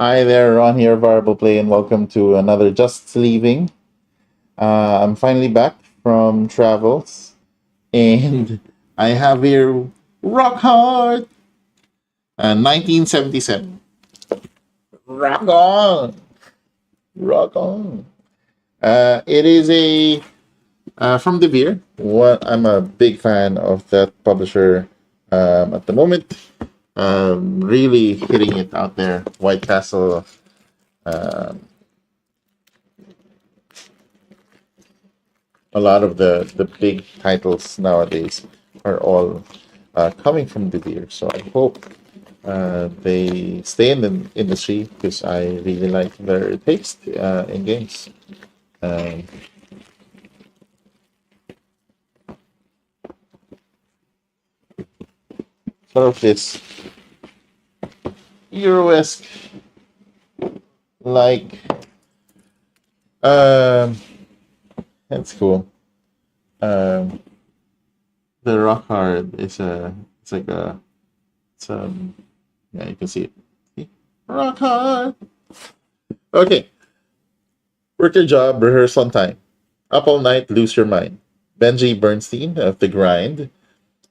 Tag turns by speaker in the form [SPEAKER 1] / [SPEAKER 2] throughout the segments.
[SPEAKER 1] Hi there, Ron here, Variable Play, and welcome to another Just Sleeving. I'm finally back from travels, and I have here Rock Hard 1977. Rock on! Rock on! It is a from De Beer. What I'm a big fan of that publisher at the moment. Really hitting it out there. White Castle. A lot of the big titles nowadays are all coming from De Beer. So I hope they stay in the industry because I really like their taste in games. Um, sort of this Euro-esque, like, um, that's cool. Um, the rock hard is it's like a, it's yeah, you can see it. See? Rock hard. Okay, work your job, rehearse on time. Up all night, lose your mind. Benji Bernstein of The Grind.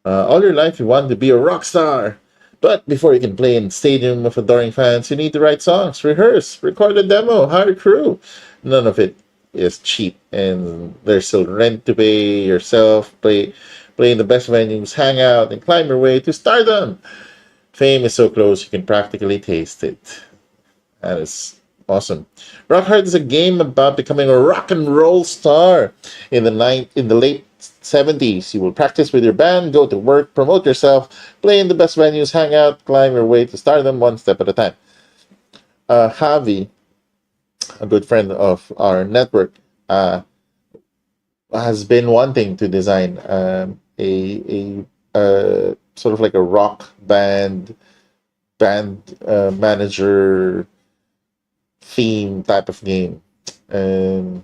[SPEAKER 1] All your life, you wanted to be a rock star. But before you can play in a stadium of adoring fans, you need to write songs, rehearse, record a demo, hire a crew. None of it is cheap, and there's still rent to pay yourself, play in the best venues, hang out, and climb your way to stardom. Fame is so close you can practically taste it. That is awesome. Rock Hard is a game about becoming a rock and roll star. In the late 70s, you will practice with your band, go to work, promote yourself, play in the best venues, hang out, climb your way to stardom one step at a time. Javi, a good friend of our network, has been wanting to design a sort of like a rock band manager theme type of game. Um,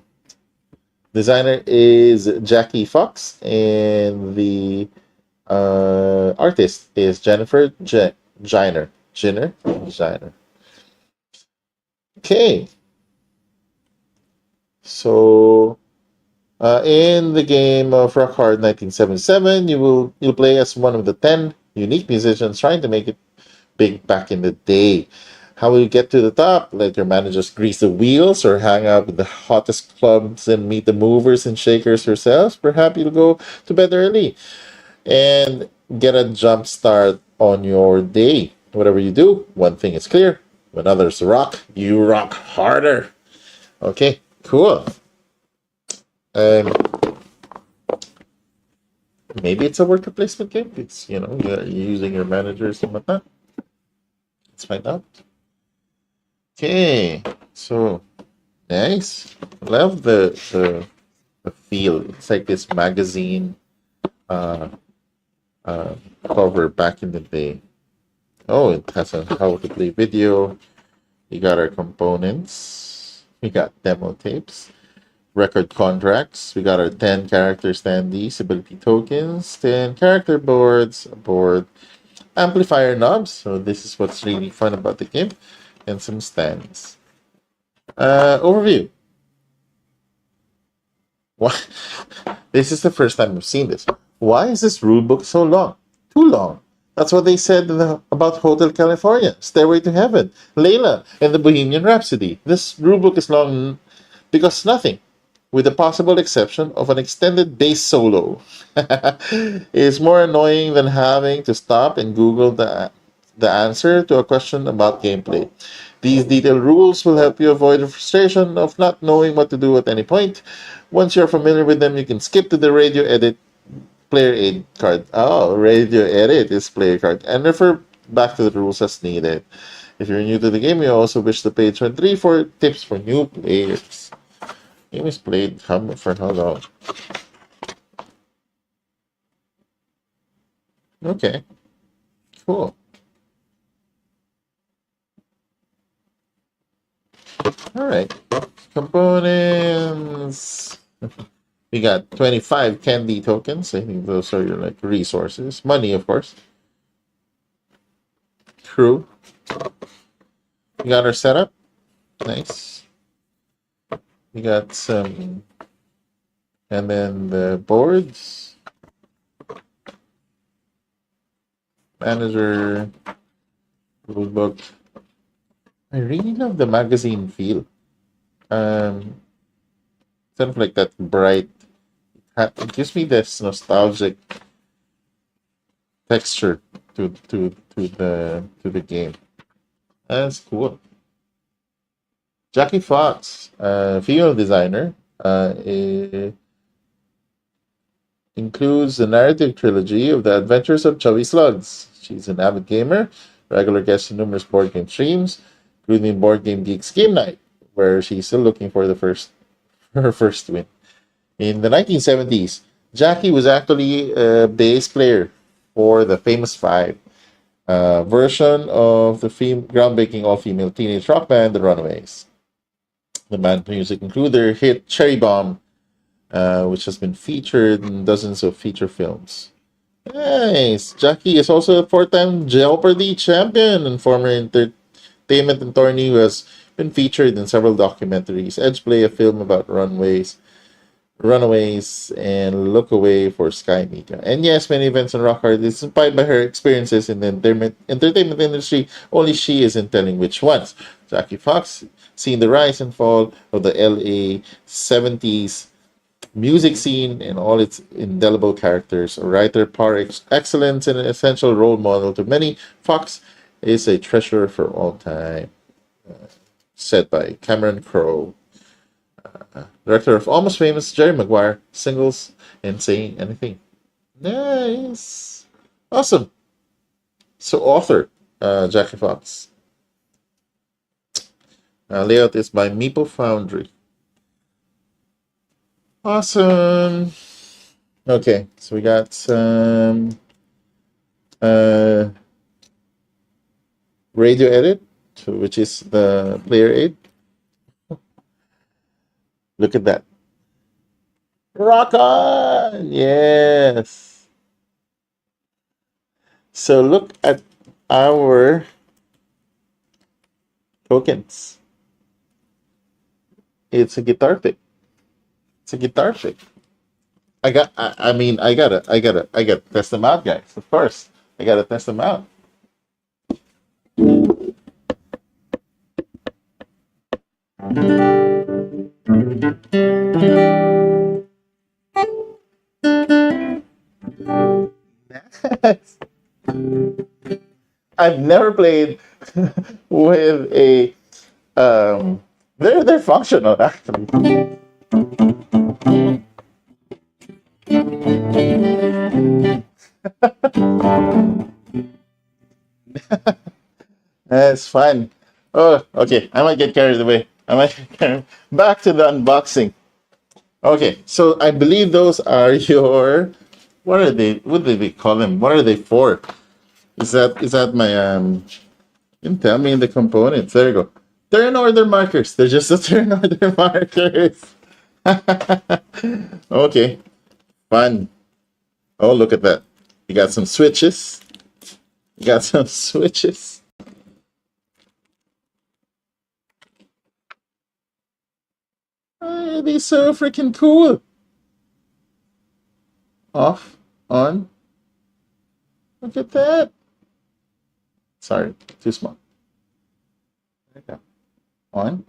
[SPEAKER 1] Designer is Jackie Fox, and the artist is Jennifer Giner. Giner. Okay, so in the game of Rock Hard 1977, you'll play as one of the 10 unique musicians trying to make it big back in the day. How will you get to the top? Let your managers grease the wheels or hang out with the hottest clubs and meet the movers and shakers yourselves? Perhaps you'll go to bed early and get a jump start on your day. Whatever you do, one thing is clear. When others rock, you rock harder. Okay, cool. Um, Maybe it's a worker placement game. It's, you're using your managers and whatnot. Let's find out. Okay, so nice. Love the feel. It's like this magazine uh, uh, cover back in the day. Oh, it has a how to play video. We got our components. We got demo tapes, record contracts. We got our 10 character standees, ability tokens, 10 character boards, a board, amplifier knobs. So this is what's really fun about the game, and some stands. Overview. Why? This is the first time I've seen this. Why is this rule book so long? Too long. That's what they said about Hotel California, Stairway to Heaven, Layla, and the Bohemian Rhapsody. This rule book is long because nothing, with the possible exception of an extended bass solo, is more annoying than having to stop and Google the answer to a question about gameplay. These detailed rules will help you avoid the frustration of not knowing what to do at any point. Once you're familiar with them, you can skip to the radio edit player aid card. Oh, radio edit is player card. And refer back to the rules as needed. If you're new to the game, you also wish to page 23 for tips for new players. Game is played for how long? Okay, cool. All right. Components. We got 25 candy tokens. I think those are your like resources. Money, of course. Crew. We got our setup. Nice. We got some, and then the boards. Manager, rulebook. I really love the magazine feel. Um, Sort of like that bright. It gives me this nostalgic texture to the game. That's cool. Jackie Fox, female designer, includes the narrative trilogy of the Adventures of Chubby Slugs. She's an avid gamer, regular guest in numerous board game streams, including Board Game Geeks Game Night, where she's still looking for her first win. In the 1970s, Jackie was actually a bass player for the Famous Five, version of the groundbreaking all-female teenage rock band, The Runaways. The band's music included their hit Cherry Bomb, which has been featured in dozens of feature films. Nice! Jackie is also a four-time Jeopardy champion and former entertainment attorney who has been featured in several documentaries. Edgeplay, a film about runaways, and Look Away for Sky Media. And yes, many events in Rock Hard is inspired by her experiences in the entertainment industry. Only she isn't telling which ones. Jackie Fox, seeing the rise and fall of the LA 70s music scene and all its indelible characters, a writer, par excellence, and an essential role model to many. Fox is a treasure for all time. Said by Cameron Crowe, director of Almost Famous, Jerry Maguire, Singles, and Saying Anything. Nice. Awesome. So, author, Jackie Fox. Layout is by Meeple Foundry. Awesome. Okay, so we got some radio edit, which is the player aid. Look at that. Rock on! Yes. So look at our tokens. It's a guitar pick. It's a guitar pick. I gotta test them out, guys. Of course. I gotta test them out. I've never played with a they're functional actually. That's fine. Oh, okay. I might get carried away. Back to the unboxing. Okay, so I believe those are your. What are they? What do they call them? What are they for? Is that my Didn't tell me the components. There you go. Turn order markers. They're just the turn order markers. Okay, fun. Oh, look at that. You got some switches. You got some switches. They're so freaking cool. Off, on. Look at that. Sorry, too small. There you go. On.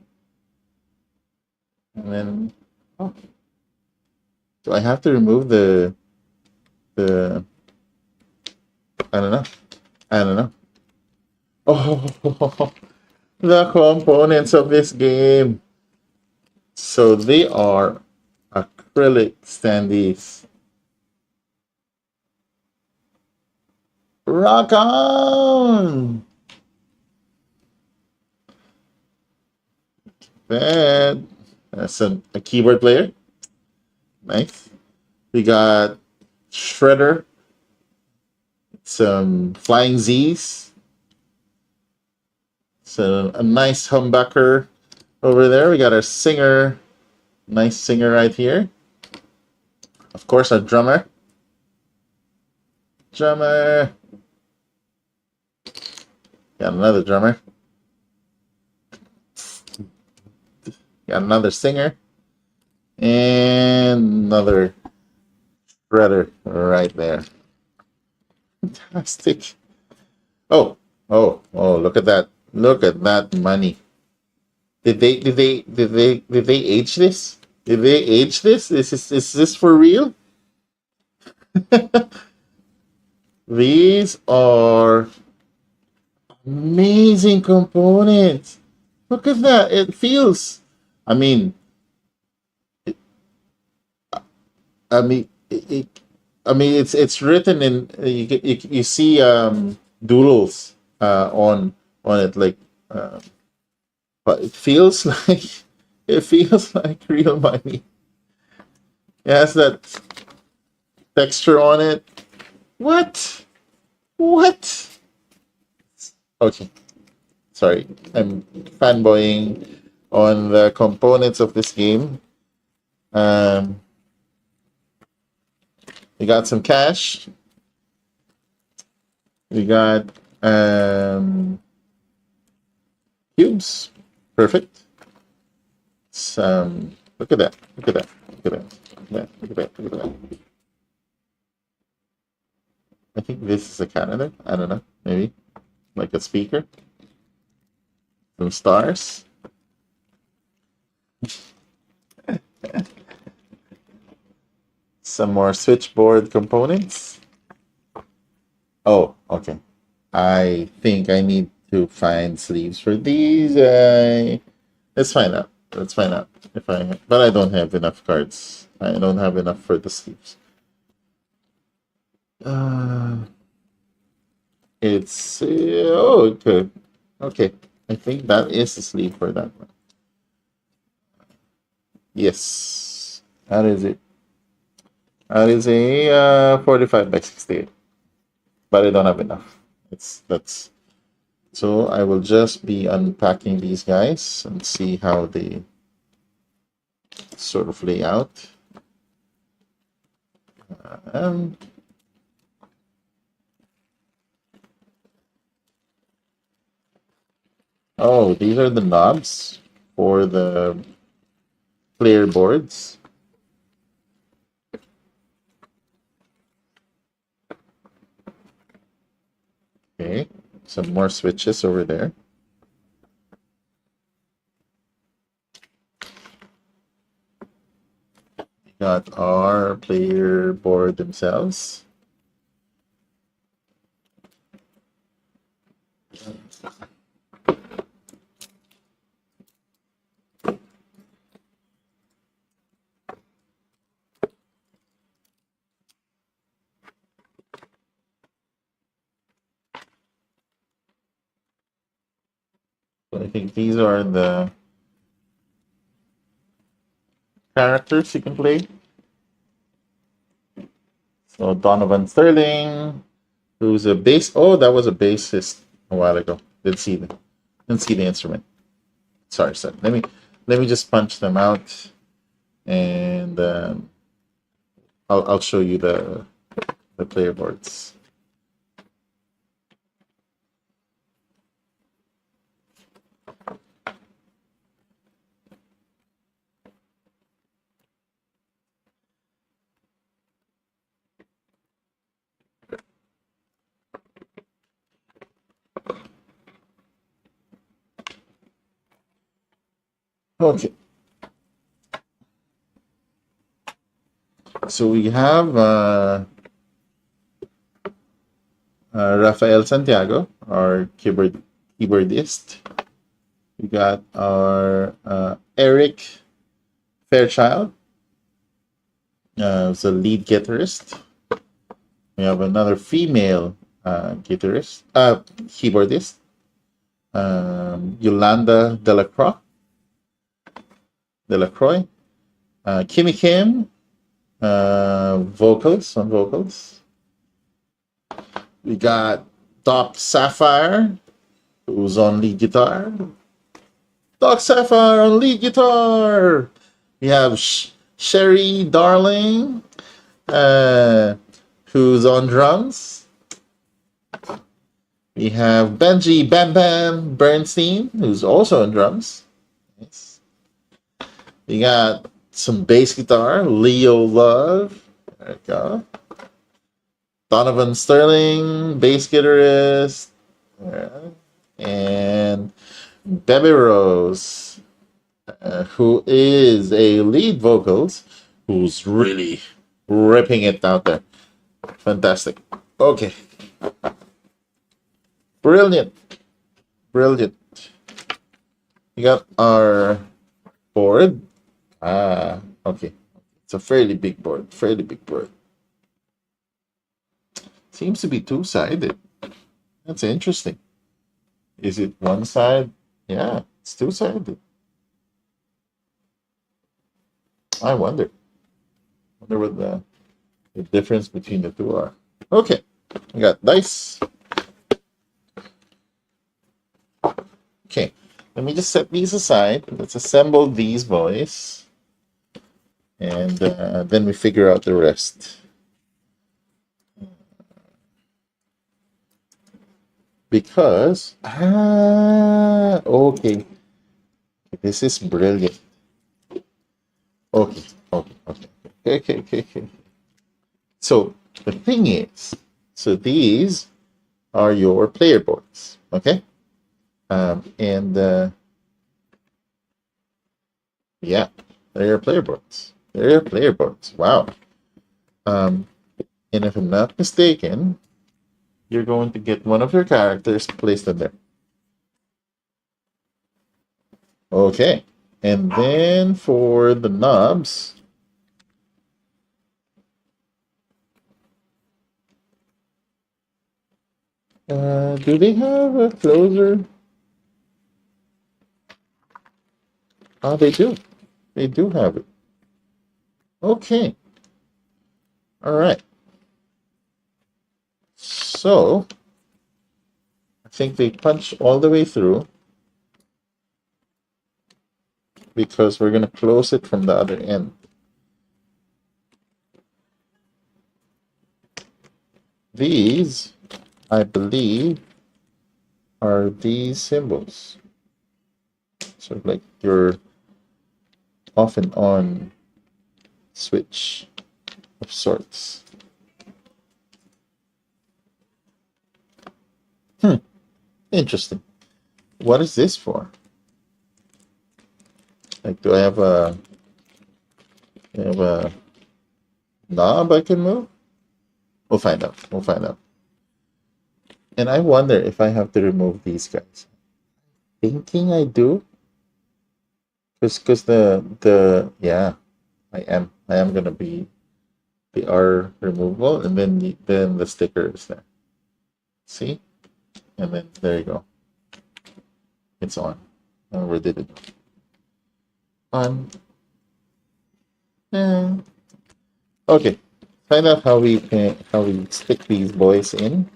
[SPEAKER 1] And then off. Do I have to remove the I don't know. I don't know. Oh, the components of this game. So they are acrylic standees. Rock on! That's a keyboard player. Nice. We got Shredder. Some Flying Z's. So a nice humbucker over there. We got our singer. Nice singer right here. Of course, our drummer. Drummer. Got another drummer. Got another singer and another shredder right there. Fantastic. Oh, look at that. Look at that money. Did they age this? Did they age this? Is this for real? These are amazing components. Look at that. It feels. I mean, I mean, it's written in. You see doodles on it, like, but it feels like real money. It has that texture on it. What? What? Okay, sorry. I'm fanboying on the components of this game. Um, we got some cash. We got cubes. Perfect. Look at that. Look at that. Look at that. Look at that. Look at that. Look at that. I think this is a calendar. I don't know. Maybe like a speaker. Some stars. Some more switchboard components. Oh, okay. I think I need to find sleeves for these. Let's find out. Let's find out if but I don't have enough cards. I don't have enough for the sleeves. It's okay. Okay, I think that is a sleeve for that one. Yes, that is it. That is a 45 by 68, but I don't have enough. That's so I will just be unpacking these guys and see how they sort of lay out. Oh, these are the knobs for the player boards. Okay, some more switches over there. We got our player board themselves. I think these are the characters you can play. So Donovan Sterling, who's a bass. Oh, that was a bassist a while ago. Didn't see the instrument. Sorry. Let me just punch them out, and I'll show you the player boards. Okay. So we have Rafael Santiago, our keyboardist. We got our Eric Fairchild, who's a lead guitarist. We have another female keyboardist, Yolanda Delacroix. Kimmy Kim, vocals. We got Doc Sapphire, who's on lead guitar. Doc Sapphire on lead guitar. We have Sherry Darling, who's on drums. We have Benji Bam Bam Bernstein, who's also on drums. Nice. You got some bass guitar, Leo Love. There we go. Donovan Sterling, bass guitarist. And Bebe Rose, who is a lead vocals, who's really ripping it out there. Fantastic. Okay. Brilliant. Brilliant. We got our board. Okay. It's a fairly big board. Fairly big board. Seems to be two-sided. That's interesting. Is it one side? Yeah, it's two-sided. I wonder. Wonder what the difference between the two are. Okay. We got dice. Okay. Let me just set these aside. Let's assemble these boys. And then we figure out the rest. Because, okay. This is brilliant. Okay. So, the thing is, so these are your player boards, okay? Yeah, they're your player boards. They're your player boards. Wow. And if I'm not mistaken, you're going to get one of your characters placed in there. Okay. And then for the knobs, do they have a closer? Oh, they do. They do have it. Okay. All right. So, I think they punch all the way through because we're going to close it from the other end. These, I believe, are these symbols. Sort of like your off and on switch of sorts. Interesting. What is this for? Like, do I have a knob I can move? We'll find out. We'll find out. And I wonder if I have to remove these guys. Thinking I do. Because yeah, I am gonna be the R removable, and then the sticker is there. See? And then there you go. It's on. Where did it go? On. Okay. Find out how we stick these boys in.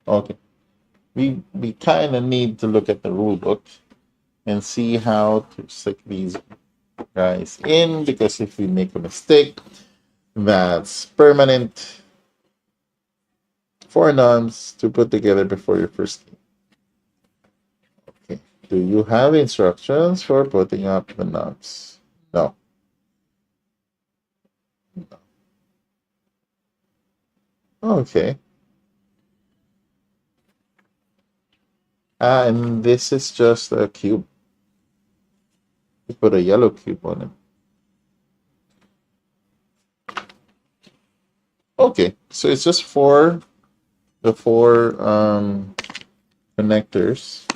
[SPEAKER 1] Okay. We kind of need to look at the rule book and see how to stick these guys in, because if we make a mistake, that's permanent. 4 knobs to put together before your first game. Okay. Do you have instructions for putting up the knobs? No. Okay. And this is just a cube. You put a yellow cube on it. Okay, so it's just the four connectors.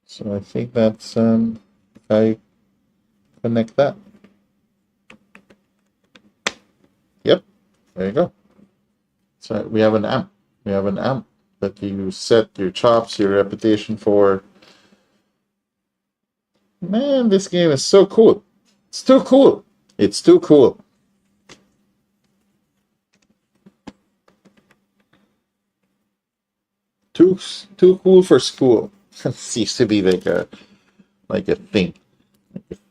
[SPEAKER 1] So I think that's I connect that. Yep, there you go. So we have an amp. We have an amp that you set your chops, your repetition for. Man, this game is so cool. It's too cool. It's too cool. Too cool for school. Seems to be like a thing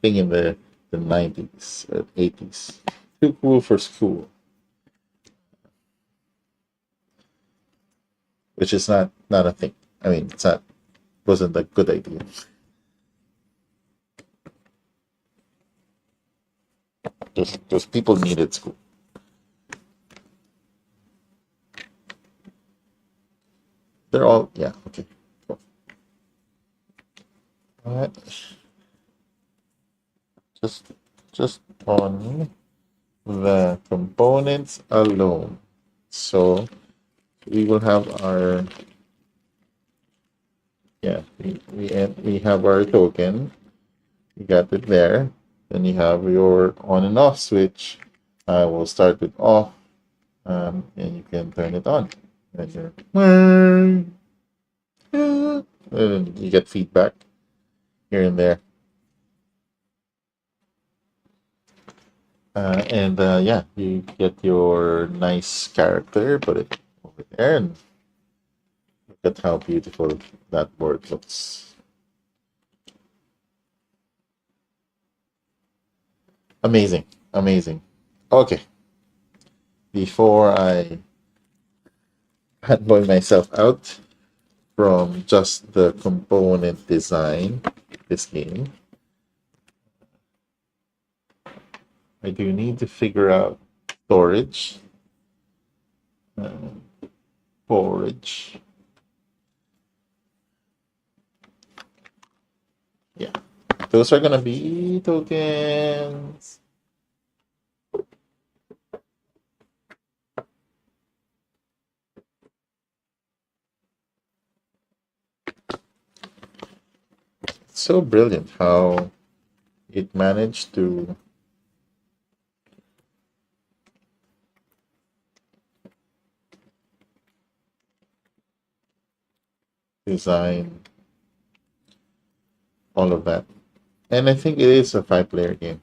[SPEAKER 1] in the the 90s or 80s. Too cool for school, which is not a thing. I mean, it's not wasn't a good idea. Those people needed school. They're all yeah okay. Cool. All right. Just just on the components alone. So we will have our yeah we have our token. You got it there. Then you have your on and off switch. We'll start with off, and you can turn it on. And you get feedback here and there. And yeah, you get your nice character, put it over there, and look at how beautiful that board looks. Amazing, amazing. Okay, before I fanboy myself out from just the component design this game, I do need to figure out storage, uh, forage. Yeah, those are gonna be tokens. It's so brilliant how it managed to design all of that. And I think it is a 5-player game.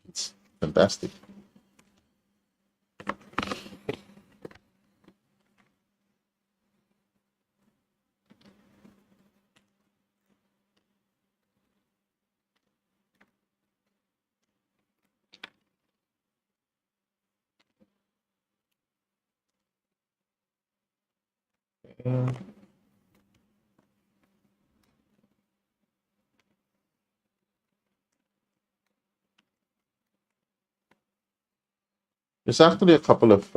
[SPEAKER 1] It's fantastic. And there's actually a couple of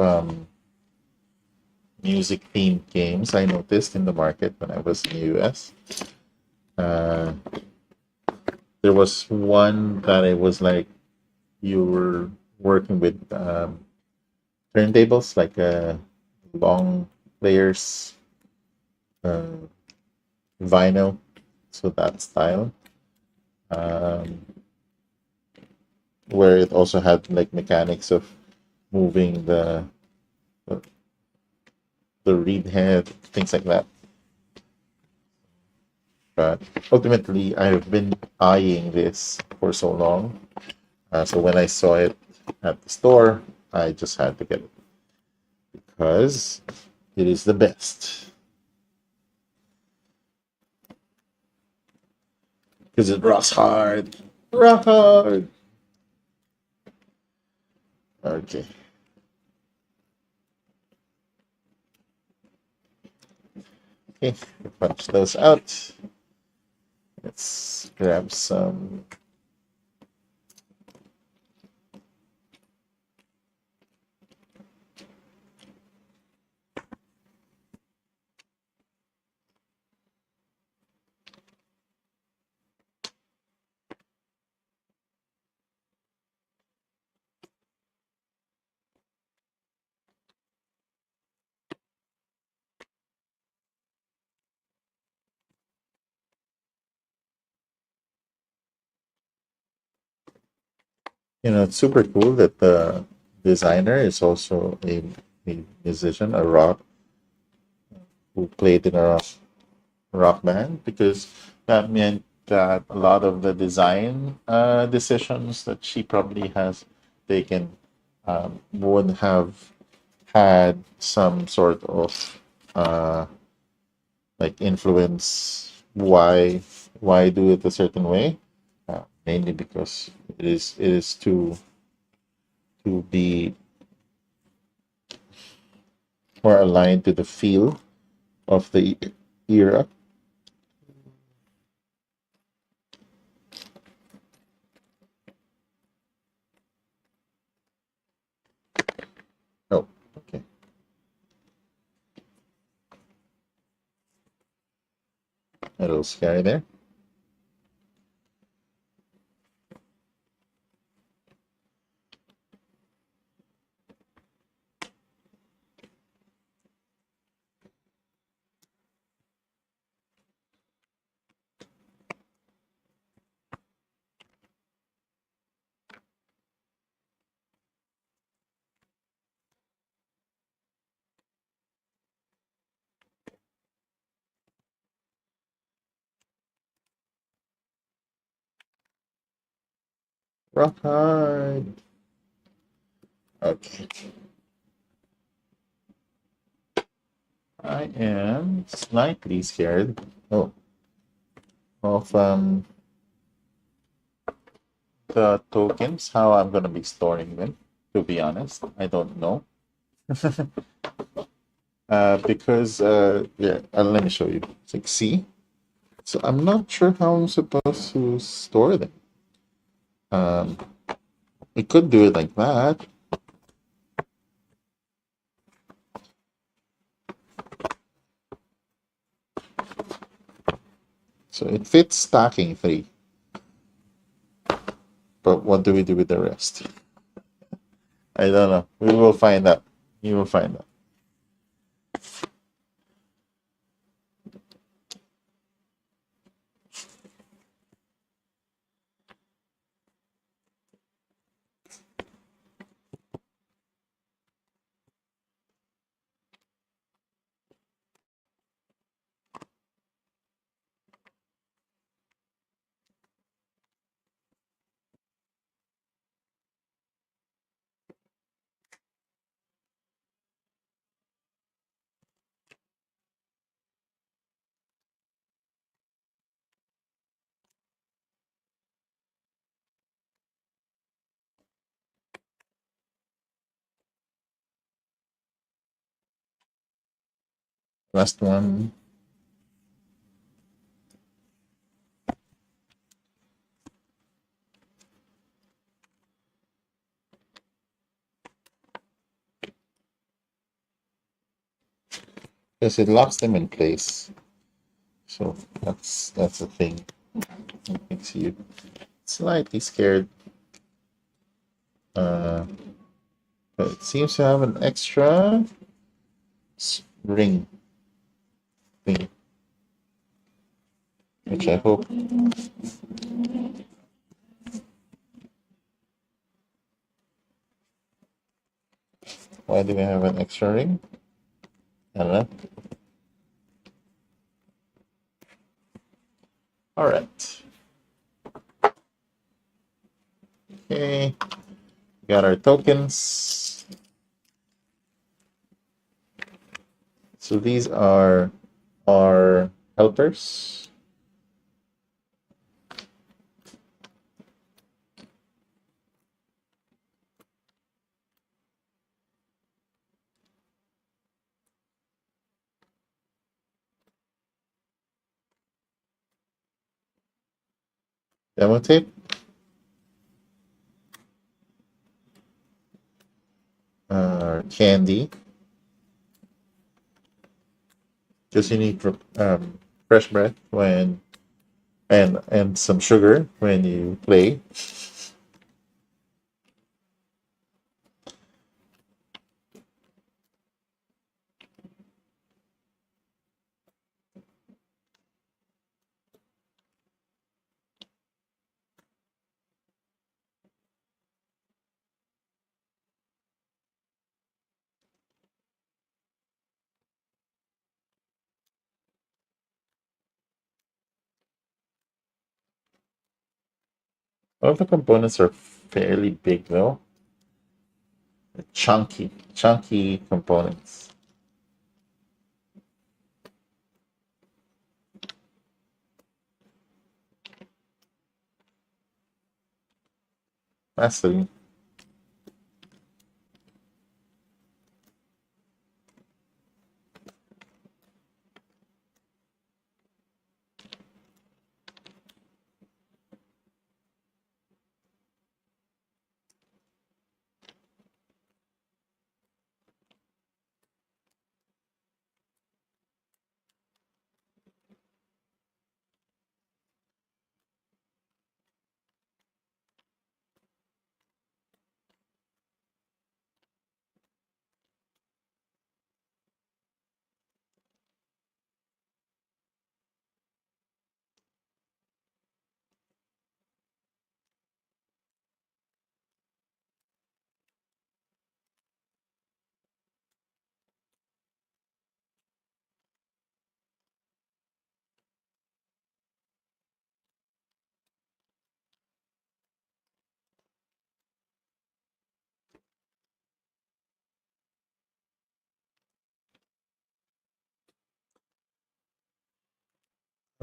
[SPEAKER 1] music themed games I noticed in the market when I was in the US. Uh, there was one that it was like you were working with turntables, like long players, uh, vinyl, so that style. Um, where it also had like mechanics of moving the, the reed head, things like that. But ultimately, I've been eyeing this for so long. So when I saw it at the store, I just had to get it because it is the best. Because it rocks hard. Rock hard. Okay. Okay, punch those out. Let's grab some. It's super cool that the designer is also a musician, a rock who played in a rock band, because that meant that a lot of the design decisions that she probably has taken would have had some sort of uh, like influence why do it a certain way, mainly because It is to be more aligned to the feel of the era. Oh, okay. A little scary there. Rock hard. Okay. I am slightly scared. Oh, of the tokens, how I'm gonna be storing them. To be honest, I don't know. Because yeah, let me show you. It's like see. So I'm not sure how I'm supposed to store them. Um, we could do it like that. So it fits stacking 3. But what do we do with the rest? I don't know. We will find out. You will find out. Last one. Because it locks them in place. So that's a thing. It makes you slightly scared. But it seems to have an extra ring thing, which I hope. Why do we have an extra ring? I don't know. All right. Okay. Got our tokens. So these are our helpers. Demo tape. Candy. Just you need fresh bread when and some sugar when you play. All of the components are fairly big though. Chunky components. Mastery.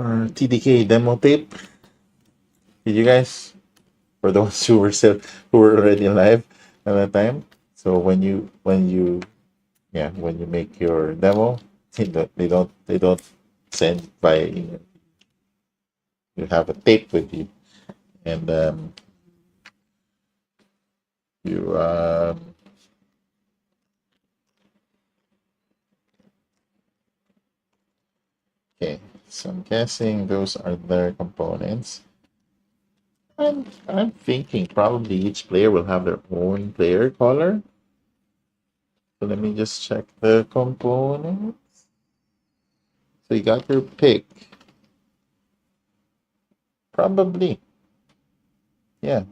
[SPEAKER 1] TDK demo tape. Did you guys, for those who were still who were already alive at that time? So when you make your demo, they don't send by email. You have a tape with you, and you okay. So I'm guessing those are their components. I'm thinking probably each player will have their own player color. So let me just check the component. So you got your pick. Probably. Yeah.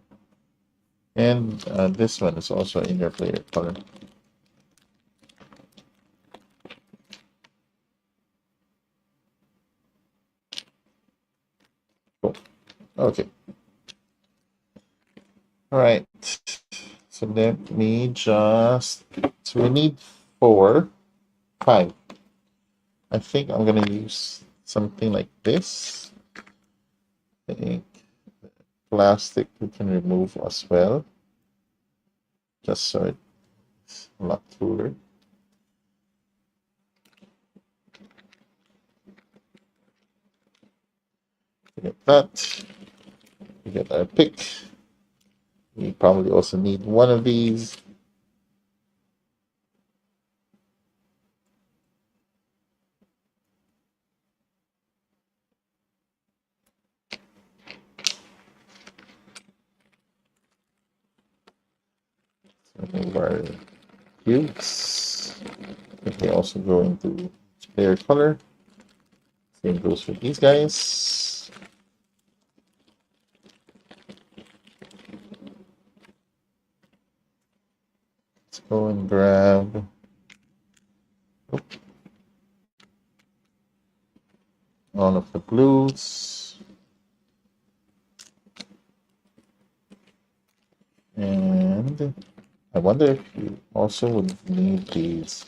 [SPEAKER 1] And this one is also in your player color. Cool. Okay. All right. So let me just. So we need 4, 5. I think I'm gonna use something like this. I think plastic we can remove as well, just so it's a lot cooler. We get that. We get our pick. We probably also need one of these. So move our cubes. They also go into player color. Same goes for these guys. Let's go and grab. All of the blues. And I wonder if you also would need these.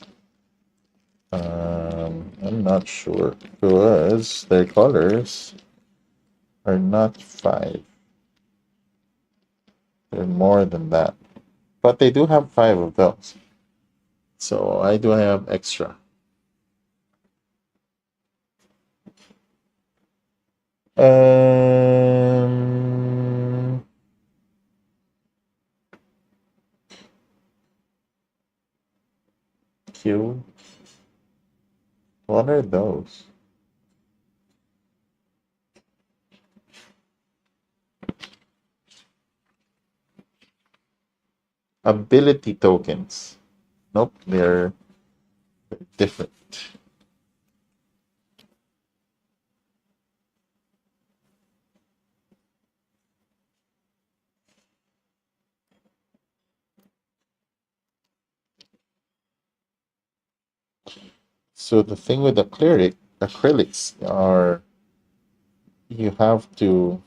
[SPEAKER 1] I'm not sure because their colors are not 5. They're more than that. But they do have 5 of those. So I do have extra. Um, Q. What are those? Ability tokens. Nope, they're different. So the thing with acrylics are you have to.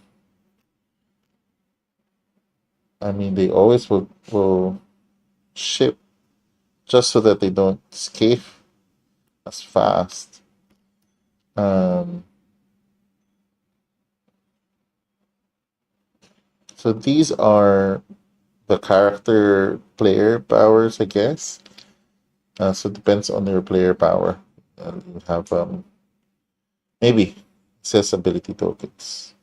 [SPEAKER 1] I mean, they always will ship just so that they don't scape as fast. Um, so these are the character player powers, I guess. So it depends on your player power. You have maybe accessibility tokens.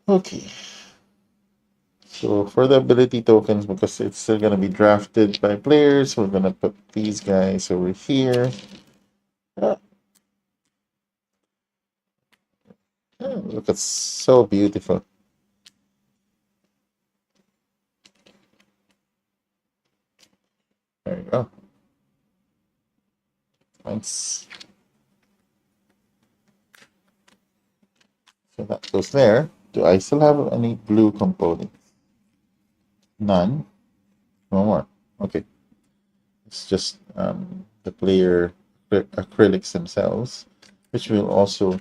[SPEAKER 1] Okay. So for the ability tokens, because it's still gonna be drafted by players, we're gonna put these guys over here. Ah, look, it's so beautiful. There you go. Nice. So that goes there. Do I still have any blue components? None. No more. Okay. It's just the player acrylics themselves, which will also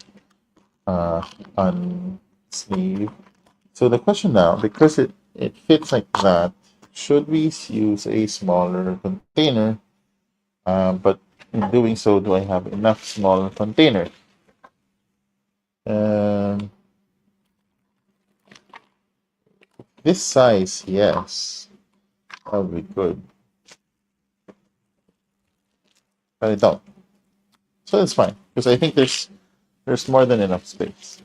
[SPEAKER 1] unsleeve. So the question now, because it fits like that, should we use a smaller container? But in doing so, do I have enough small container? Um, this size, yes, that would be good. But I don't. So it's fine, because I think there's more than enough space.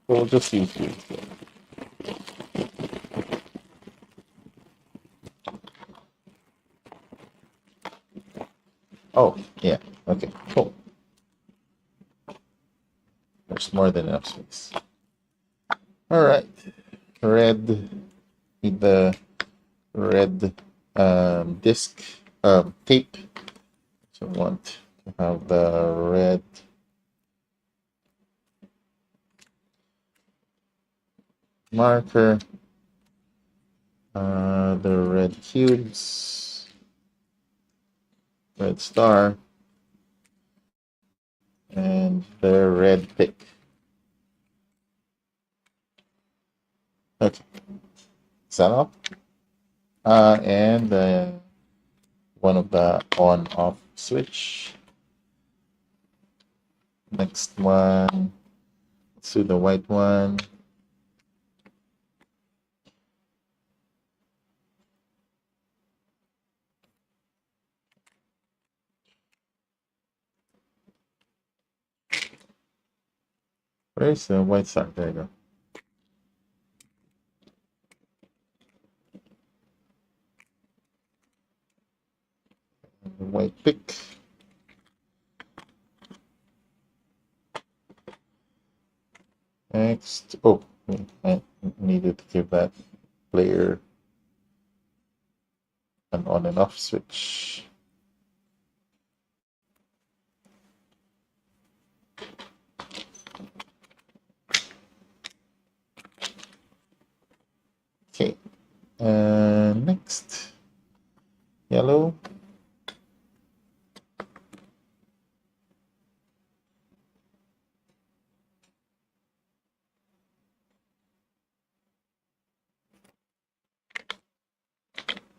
[SPEAKER 1] So we'll just use these. Oh, yeah. Okay, cool. There's more than enough space. All right. Red. Need the red disc tape. So I want to have the red marker, the red cubes, red star, and the red pick. Okay, set up. And one of the on-off switch. Next one, let's do the white one. Where's the white star? There you go. The white pick. Next, oh, I needed to give that player an on and off switch. Okay, next, yellow.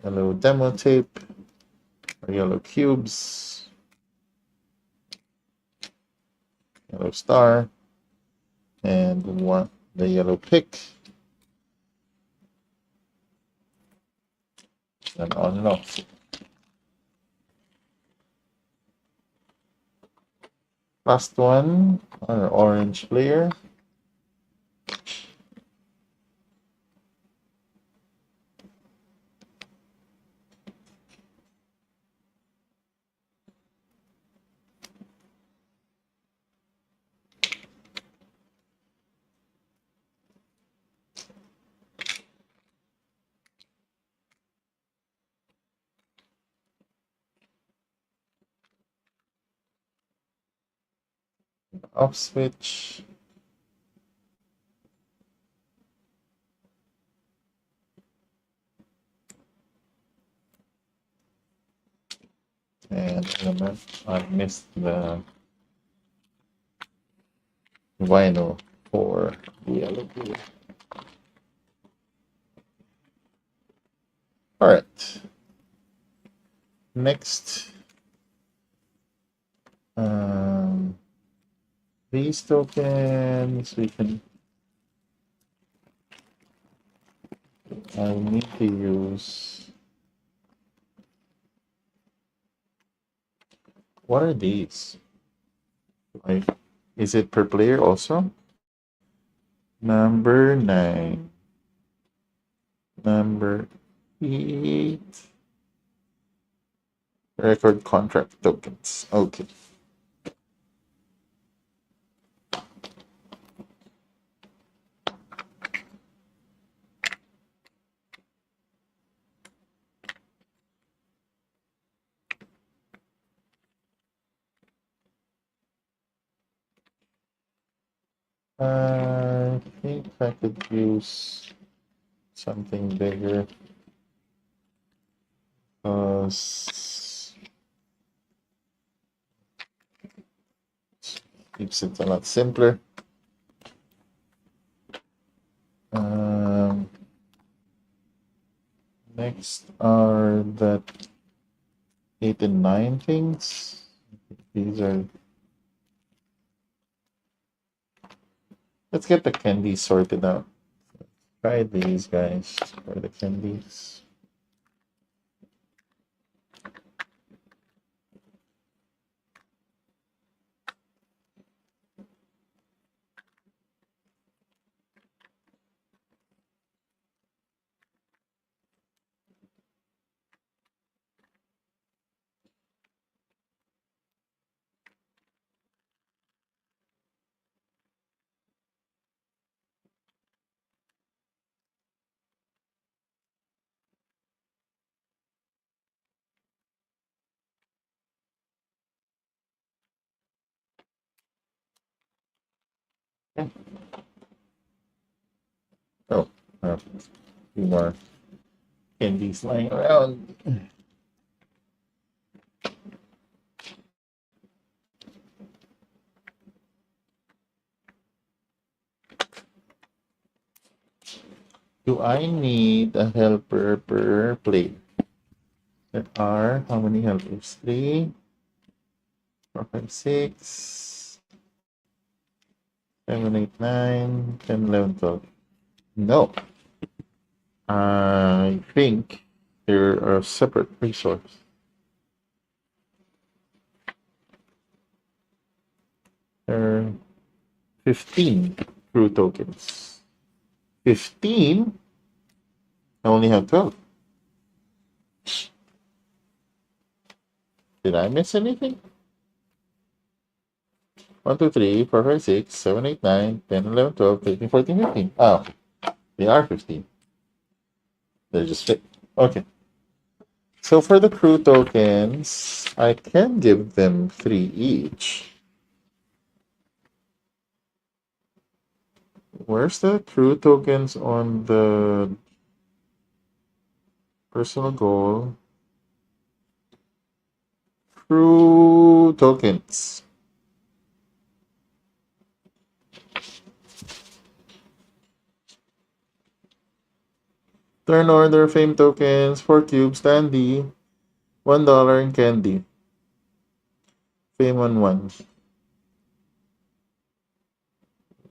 [SPEAKER 1] Yellow demo tape, or yellow cubes, yellow star, and one the yellow pick, and on and off. Last one, our orange player. Off switch. And I missed the vinyl for the yellow blue. All right. Next, these tokens, we can. I need to use. What are these? Like, is it per player also? Number 9. Number 8. Record contract tokens. Okay. I think I could use something bigger. Keeps it a lot simpler. Next are the 8 and 9 things. These are. Let's get the candies sorted out. Try these guys for the candies. Okay. Oh, a few more candies lying around. Do I need a helper per player? There are how many helpers? 3, 4, 5, 6, 7, 8, 9, 10, 11, 12. No. I think they're a separate resource. There are 15 crew tokens. 15? I only have 12. Did I miss anything? 1, 2, 3, 4, 5, 6, 7, 8, 9, 10, 11, 12, 13, 14, 15. Oh, they are 15. They're just fit. Okay. So for the crew tokens, I can give them 3 each. Where's the crew tokens on the personal goal? Crew tokens. Turn order, fame tokens, 4 cubes, dandy, $1 in candy. Fame on 1.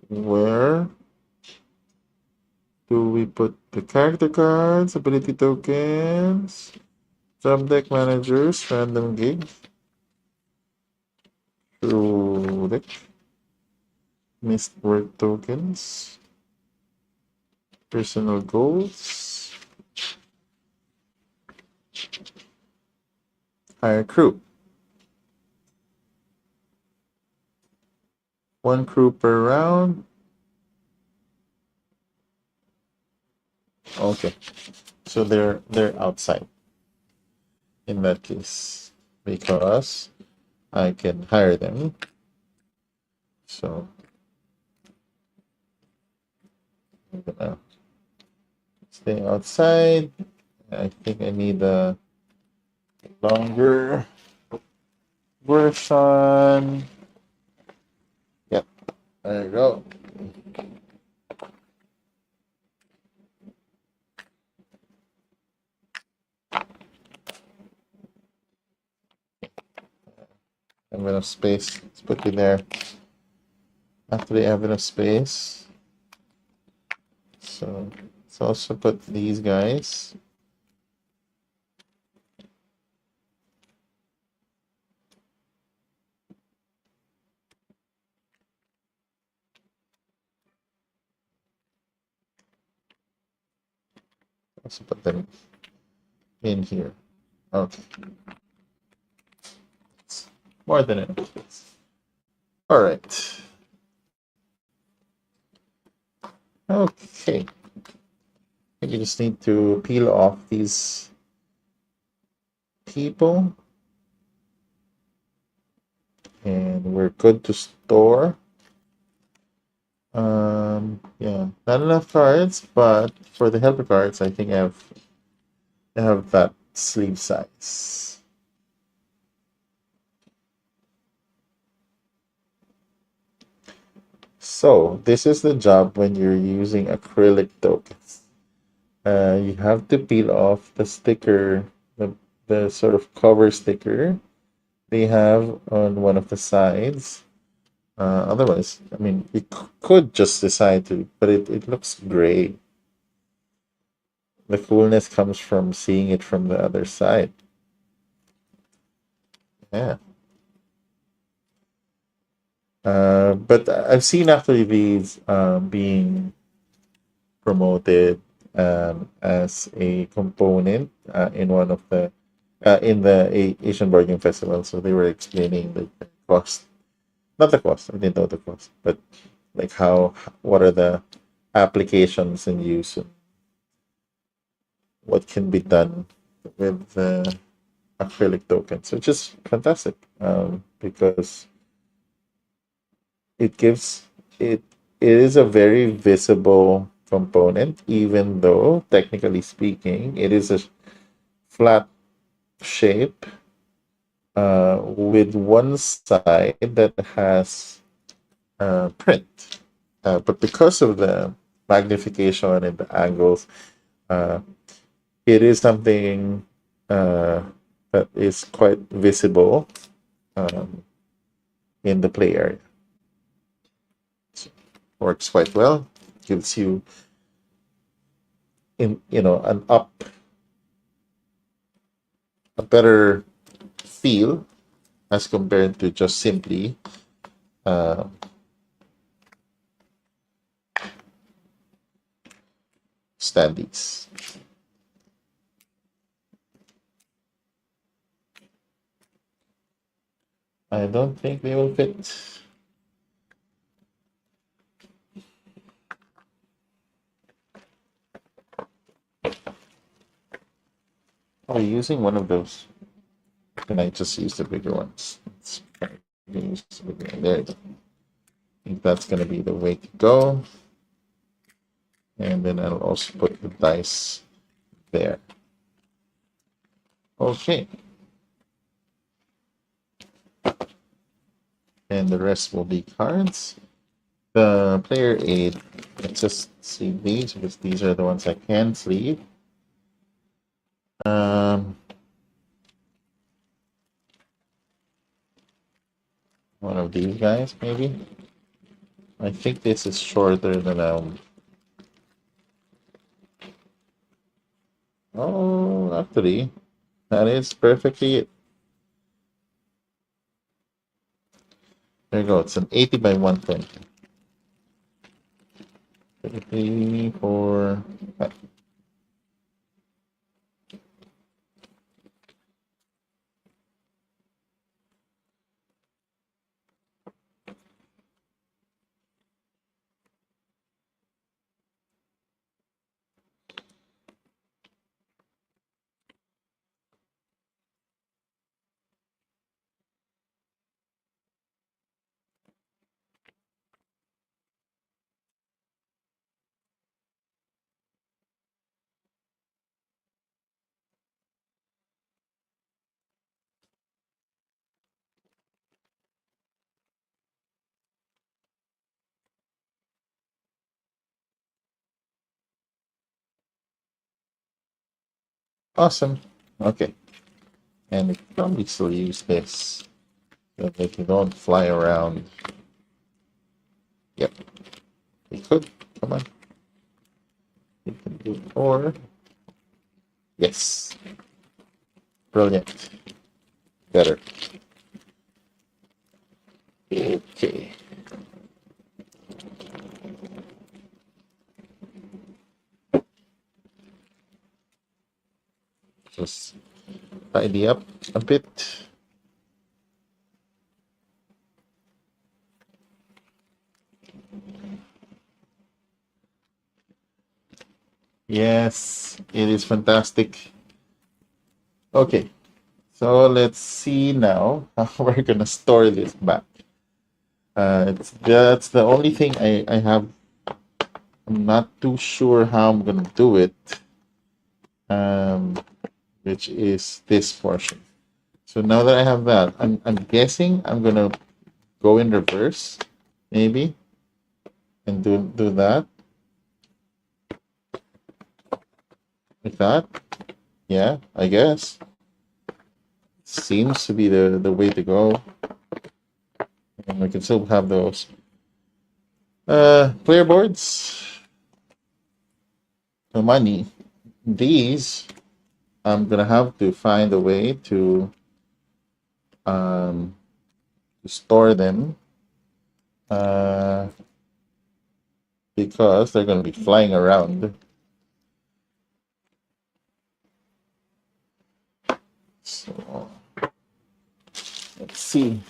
[SPEAKER 1] Where do we put the character cards, ability tokens, sub deck managers, random gig, crew deck, missed word tokens, personal goals, hire crew. 1 crew per round. Okay, so they're outside in that case because I can hire them. So I'm gonna stay outside. I think I need a longer version. Yep, there you go. A bit of space. Let's put you there. after they have enough space. So let's also put these guys. Also put them in here. Okay. It's more than enough. All right. Okay. I think you just need to peel off these people. And we're good to store. Yeah, not enough cards, but for the helper cards, I think I have that sleeve size. So this is the job when you're using acrylic tokens. You have to peel off the sticker, the sort of cover sticker they have on one of the sides. Otherwise, I mean, you could just decide to, but it looks gray. The coolness comes from seeing it from the other side. Yeah. But I've seen after these being promoted as a component in one of the in the Asian Board Game Festival. So they were explaining the cost, not the cost. I didn't know the cost, but like what are the applications and use, and what can be done with the acrylic tokens, which is fantastic because it gives it it is a very visible component, even though technically speaking it is a flat shape with one side that has print, but because of the magnification and the angles, uh, it is something that is quite visible um, in the play area. So, works quite well. Gives you an a better feel as compared to just simply uh, standees. I don't think they will fit. Oh, using one of those. Can I just use the bigger ones? There you go. I think that's going to be the way to go. And then I'll also put the dice there. Okay. And the rest will be cards. The player aid, let's just sleeve these because these are the ones I can sleeve. One of these guys, maybe. I think this is shorter than oh, actually, that is perfectly it. There you go. It's an 80 by 120. 3, 4, 5. Awesome. Okay. And you can probably still use this so that you don't fly around Yep, we could. Come on. We can do 4. Yes. Brilliant. Better. Okay. Just tidy up a bit. Yes, it is fantastic. Okay, so let's see now how we're gonna store this back. That's the only thing I have. I'm not too sure how I'm gonna do it. Um, which is this portion. So now that I have that, I'm guessing I'm gonna go in reverse, maybe, and do that like that. Yeah, I guess seems to be the way to go. And we can still have those player boards. The money. These I'm gonna have to find a way um to store them uh because they're gonna be flying around. So let's see.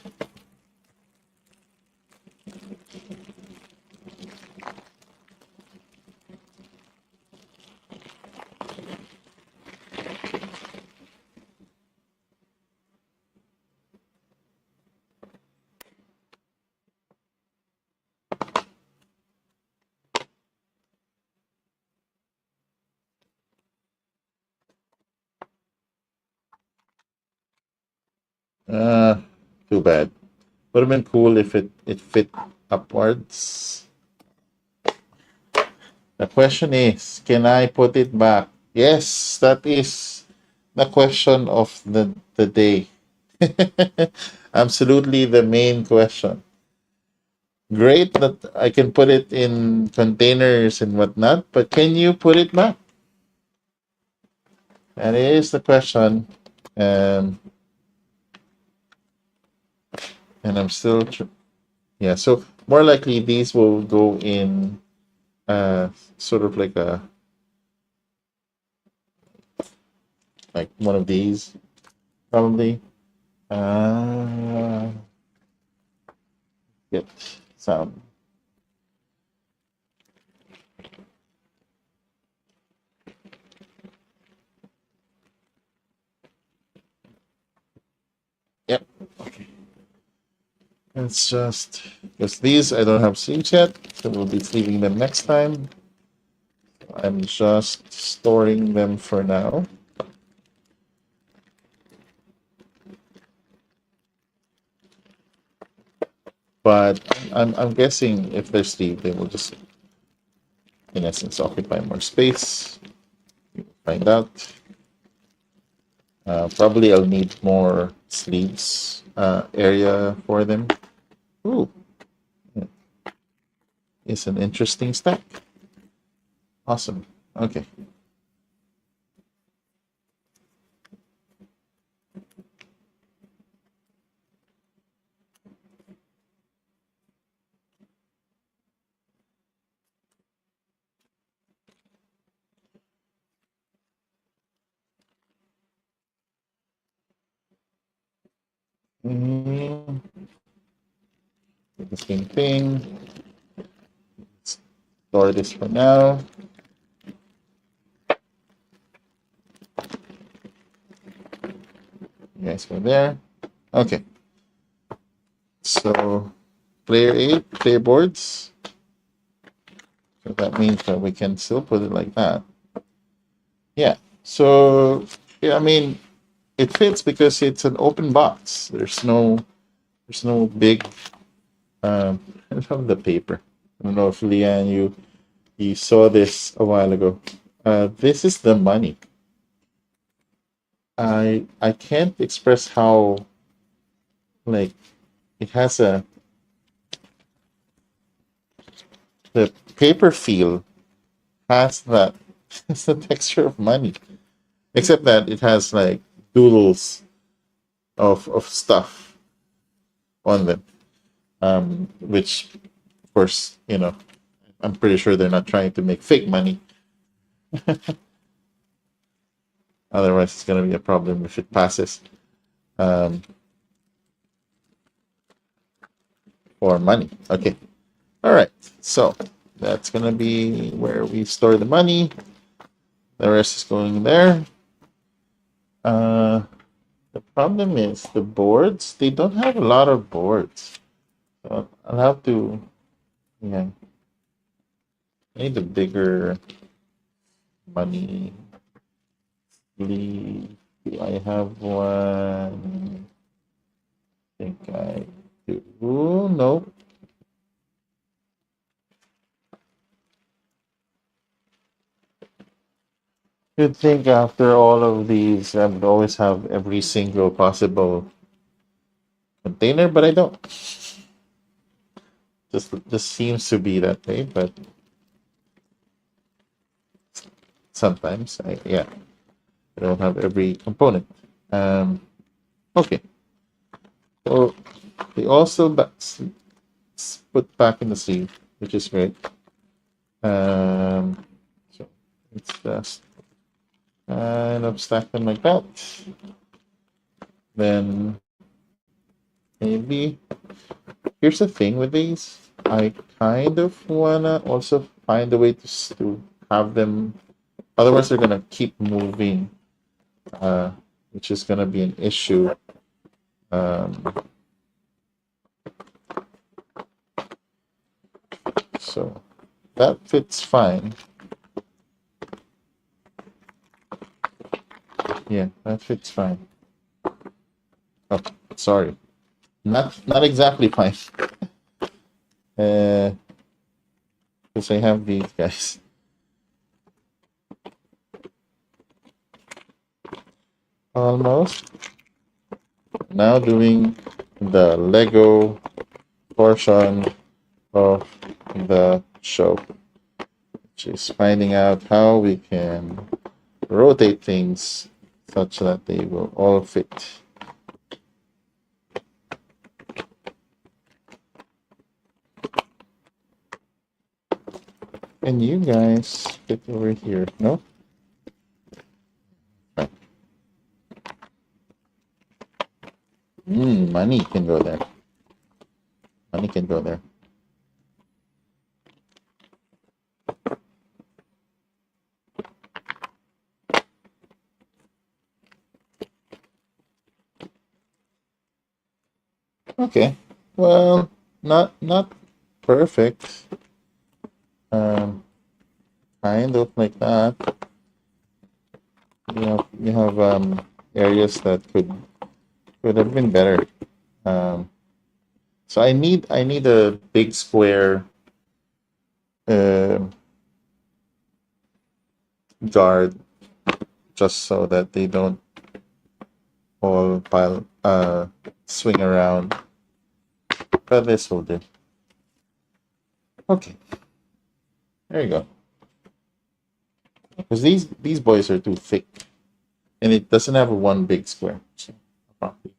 [SPEAKER 1] Uh Too bad. Would have been cool if it fit upwards. The question is, can I put it back? Yes, that is the question of the day. Absolutely the main question. Great that I can put it in containers and whatnot, but can you put it back? That is the question. Um, and I'm still, yeah, so more likely these will go in sort of like one of these, probably. Uh, get some. Yep. Okay. It's just because these I don't have sleeves yet, so we'll be sleeving them next time. I'm just storing them for now. But I'm guessing if they're sleeved, they will just, in essence, occupy more space. Find out. Probably I'll need more sleeves area for them. Ooh, it's an interesting stack. Awesome. Okay. Mm, the same thing. Store this for now. You guys go there. Okay. So player 8, player boards. So that means that we can still put it like that. Yeah. So yeah, I mean it fits because it's an open box. There's no big I love the paper. I don't know if Leanne you saw this a while ago. This is the money. I can't express how like it has the paper feel has that it's the texture of money, except that it has like doodles of stuff on them, which of course I'm pretty sure they're not trying to make fake money. Otherwise, it's going to be a problem if it passes um, for money. Okay. All right. So that's going to be where we store the money. The rest is going there. The problem is the boards. They don't have a lot of boards. So I'll have to, yeah, I need a bigger money sleeve. Do I have one? I think I do. No. You'd think after all of these, I would always have every single possible container, but I don't. Just seems to be that way, but sometimes I don't have every component. Okay, so they also put back in the sleeve, which is great. So it's just kind of stack them like that. Then maybe here's the thing with these. I kind of wanna also find a way to have them. Otherwise, they're gonna keep moving, which is gonna be an issue. So that fits fine. Yeah, that fits fine. Oh, sorry, not exactly fine. Because I have these guys. Almost. Now doing the Lego portion of the show, which is finding out how we can rotate things such that they will all fit. And you guys fit over here, no? Money can go there. Money can go there. Okay. Well, not perfect. Kind of like that. You have areas that could have been better. So I need a big square guard just so that they don't all swing around. But this will do. Okay. There you go. Because these boys are too thick. And it doesn't have one big square. So I'll probably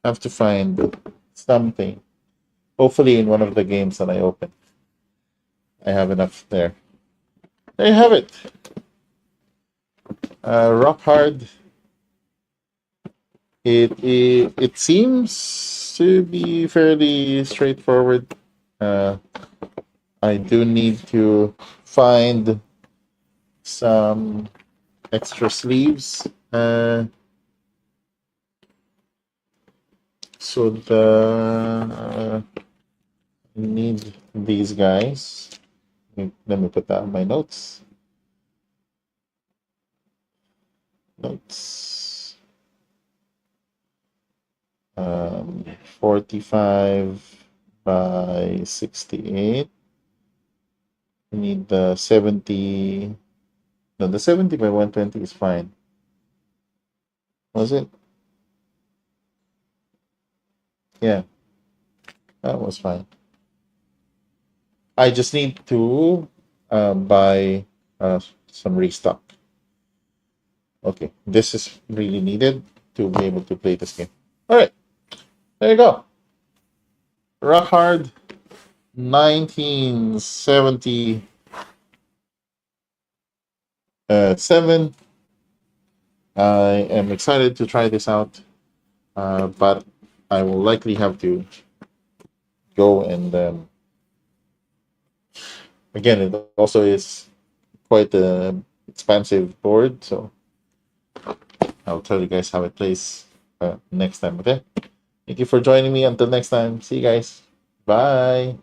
[SPEAKER 1] have to find something. Hopefully in one of the games that I open, I have enough there. There you have it. Rock hard. It seems to be fairly straightforward. I do need to find some extra sleeves. So I need these guys. Let me put that in my notes. Notes. 45 by 68. I need the 70. No, the 70 by 120 is fine. Was it? Yeah, that was fine. I just need to buy some restock. Okay, this is really needed to be able to play this game. All right, there you go. Rock Hard 1977. I am excited to try this out, but I will likely have to go and again, it also is quite a expansive board, so I'll tell you guys how it plays next time. Okay, thank you for joining me. Until next time, see you guys. Bye.